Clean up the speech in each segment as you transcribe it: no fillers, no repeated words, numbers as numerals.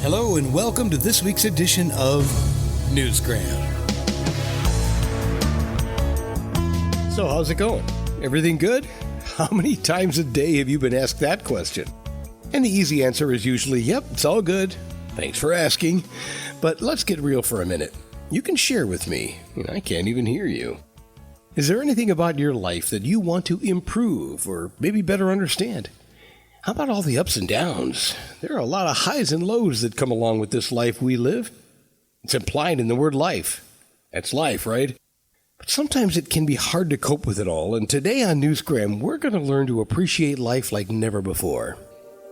Hello and welcome to this week's edition of Newsgram. So how's it going? Everything good? How many times a day have you been asked that question? And the easy answer is usually, yep, it's all good. Thanks for asking. But let's get real for a minute. You can share with me. I can't even hear you. Is there anything about your life that you want to improve or maybe better understand? How about all the ups and downs? There are a lot of highs and lows that come along with this life we live. It's implied in the word life. That's life, right? But sometimes it can be hard to cope with it all, and today on Newsgram, we're going to learn to appreciate life like never before.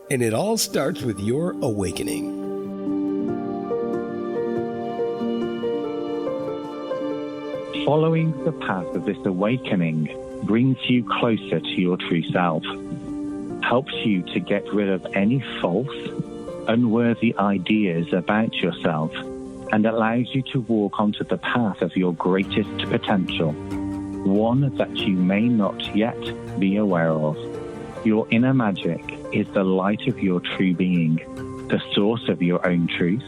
And it all starts with your awakening. Following the path of this awakening brings you closer to your true self, helps you to get rid of any false, unworthy ideas about yourself, and allows you to walk onto the path of your greatest potential, one that you may not yet be aware of. Your inner magic is the light of your true being, the source of your own truth,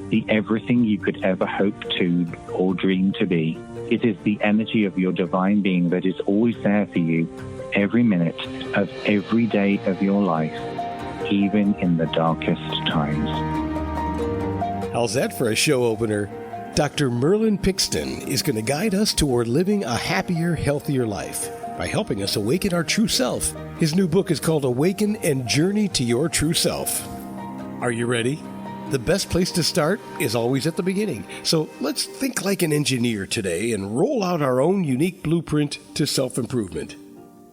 the everything you could ever hope to or dream to be. It is the energy of your divine being that is always there for you every minute of every day of your life, even in the darkest times. How's that for a show opener? Dr. Merlin Pickston is going to guide us toward living a happier, healthier life by helping us awaken our true self. His new book is called Awaken Journey to Your True Self. Are you ready? The best place to start is always at the beginning. So let's think like an engineer today and roll out our own unique blueprint to self-improvement.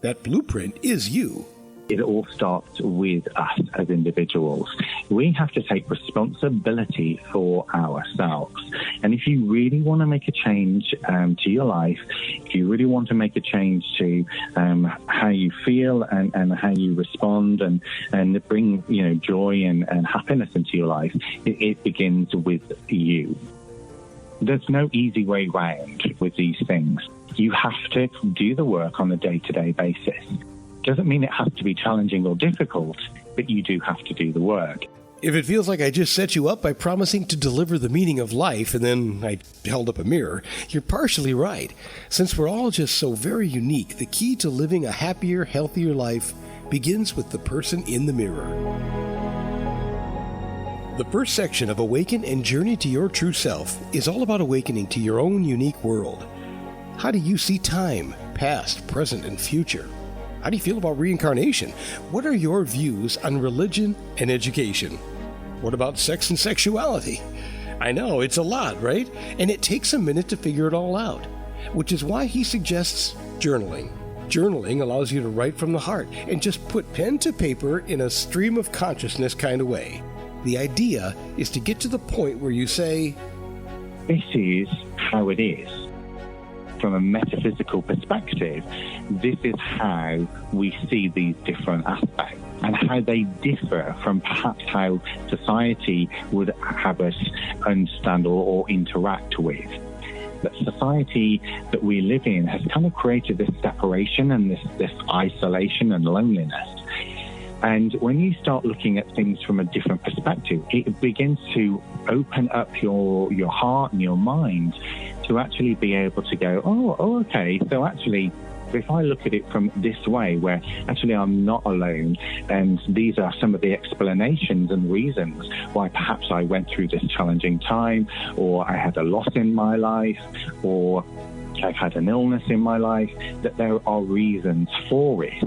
That blueprint is you. It all starts with us as individuals. We have to take responsibility for ourselves. And if you really want to make a change to your life, if you really want to make a change to how you feel and how you respond and bring joy and happiness into your life, it begins with you. There's no easy way round with these things. You have to do the work on a day-to-day basis. Doesn't mean it has to be challenging or difficult, but you do have to do the work. If it feels like I just set you up by promising to deliver the meaning of life and then I held up a mirror, you're partially right. Since we're all just so very unique, the key to living a happier, healthier life begins with the person in the mirror. The first section of Awaken Journey to Your True Self is all about awakening to your own unique world. How do you see time, past, present, and future? How do you feel about reincarnation? What are your views on religion and education? What about sex and sexuality? I know, it's a lot, right? And it takes a minute to figure it all out, which is why he suggests journaling. Journaling allows you to write from the heart and just put pen to paper in a stream of consciousness kind of way. The idea is to get to the point where you say, this is how it is. From a metaphysical perspective, this is how we see these different aspects and how they differ from perhaps how society would have us understand or interact with. The society that we live in has kind of created this separation and this isolation and loneliness. And when you start looking at things from a different perspective, it begins to open up your heart and your mind to actually be able to go, okay, so actually, if I look at it from this way, where actually I'm not alone, and these are some of the explanations and reasons why perhaps I went through this challenging time, or I had a loss in my life, or I've had an illness in my life, that there are reasons for it.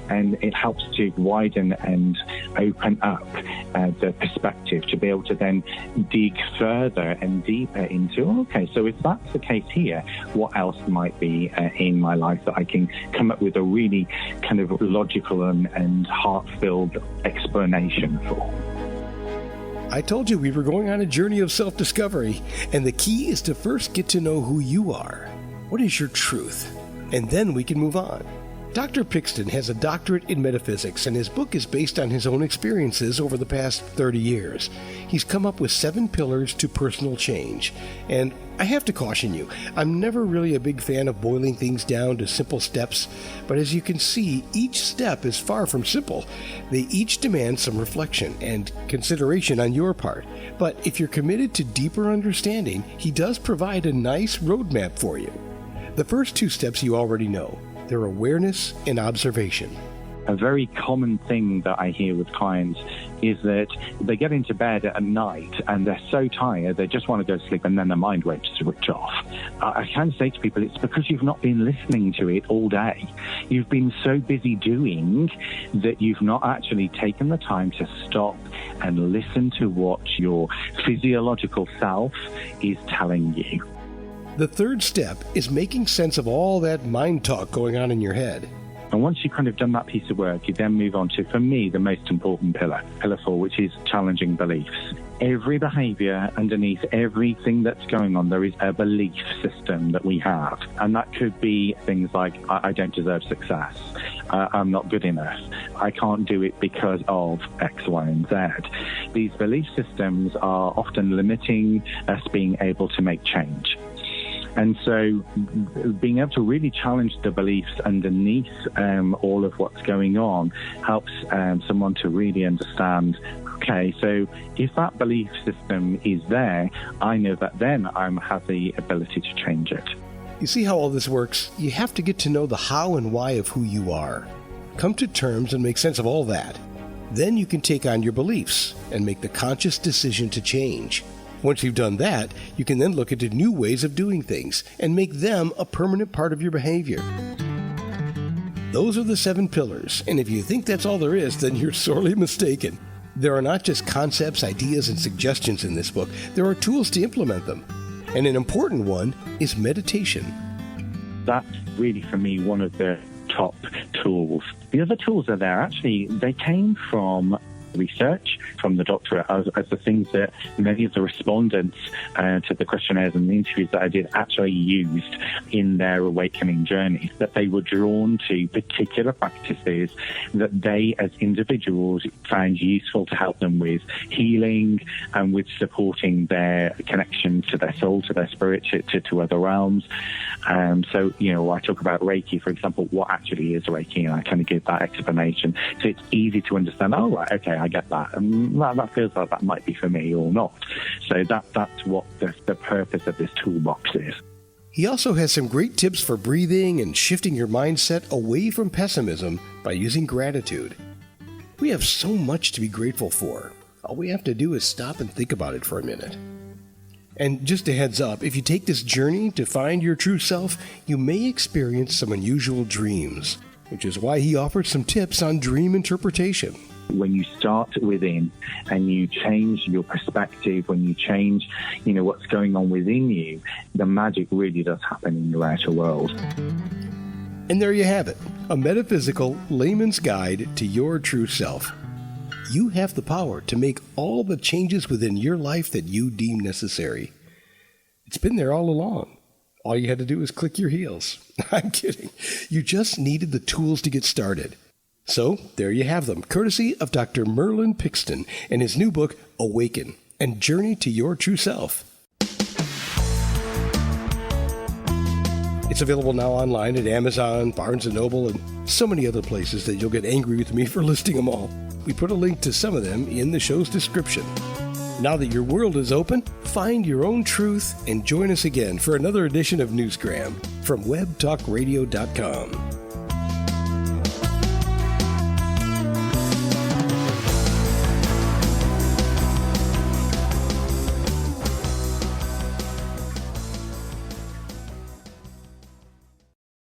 And it helps to widen and open up the perspective to be able to then dig further and deeper into, okay, so if that's the case here, what else might be in my life that I can come up with a really kind of logical and heart-filled explanation for? I told you we were going on a journey of self-discovery, and the key is to first get to know who you are. What is your truth? And then we can move on. Dr. Pickston has a doctorate in metaphysics, and his book is based on his own experiences over the past 30 years. He's come up with 7 pillars to personal change. And I have to caution you, I'm never really a big fan of boiling things down to simple steps, but as you can see, each step is far from simple. They each demand some reflection and consideration on your part. But if you're committed to deeper understanding, he does provide a nice roadmap for you. The first 2 steps you already know. They're awareness and observation. A very common thing that I hear with clients is that they get into bed at night and they're so tired they just want to go to sleep, and then their mind won't switch off. I can say to people, it's because you've not been listening to it all day. You've been so busy doing that you've not actually taken the time to stop and listen to what your physiological self is telling you. The third step is making sense of all that mind talk going on in your head. And once you've kind of done that piece of work, you then move on to, for me, the most important pillar 4, which is challenging beliefs. Every behavior underneath everything that's going on, there is a belief system that we have. And that could be things like, I don't deserve success. I'm not good enough. I can't do it because of X, Y, and Z. These belief systems are often limiting us being able to make change. And so being able to really challenge the beliefs underneath all of what's going on helps someone to really understand, okay, so if that belief system is there, I know that then I have the ability to change it. You see how all this works? You have to get to know the how and why of who you are. Come to terms and make sense of all that. Then you can take on your beliefs and make the conscious decision to change. Once you've done that, you can then look into new ways of doing things and make them a permanent part of your behavior. Those are the 7 pillars, and if you think that's all there is, then you're sorely mistaken. There are not just concepts, ideas, and suggestions in this book. There are tools to implement them. And an important one is meditation. That's really, for me, one of the top tools. The other tools are there. Actually, they came from research from the doctorate as the things that many of the respondents to the questionnaires and the interviews that I did actually used in their awakening journey, that they were drawn to particular practices that they as individuals found useful to help them with healing and with supporting their connection to their soul, to their spirit, to other realms. So, I talk about Reiki, for example. What actually is Reiki? And I kind of give that explanation. So it's easy to understand, oh, right, okay, I get that. And that feels like that might be for me or not. So that's what the purpose of this toolbox is. He also has some great tips for breathing and shifting your mindset away from pessimism by using gratitude. We have so much to be grateful for. All we have to do is stop and think about it for a minute. And just a heads up, if you take this journey to find your true self, you may experience some unusual dreams, which is why he offered some tips on dream interpretation. When you start within and you change your perspective, when you change, what's going on within you, the magic really does happen in your outer world. And there you have it, a metaphysical layman's guide to your true self. You have the power to make all the changes within your life that you deem necessary. It's been there all along. All you had to do was click your heels. I'm kidding. You just needed the tools to get started. So, there you have them, courtesy of Dr. Merlin Pickston and his new book, Awaken and Journey to Your True Self. It's available now online at Amazon, Barnes & Noble, and so many other places that you'll get angry with me for listing them all. We put a link to some of them in the show's description. Now that your world is open, find your own truth and join us again for another edition of Newsgram from webtalkradio.com.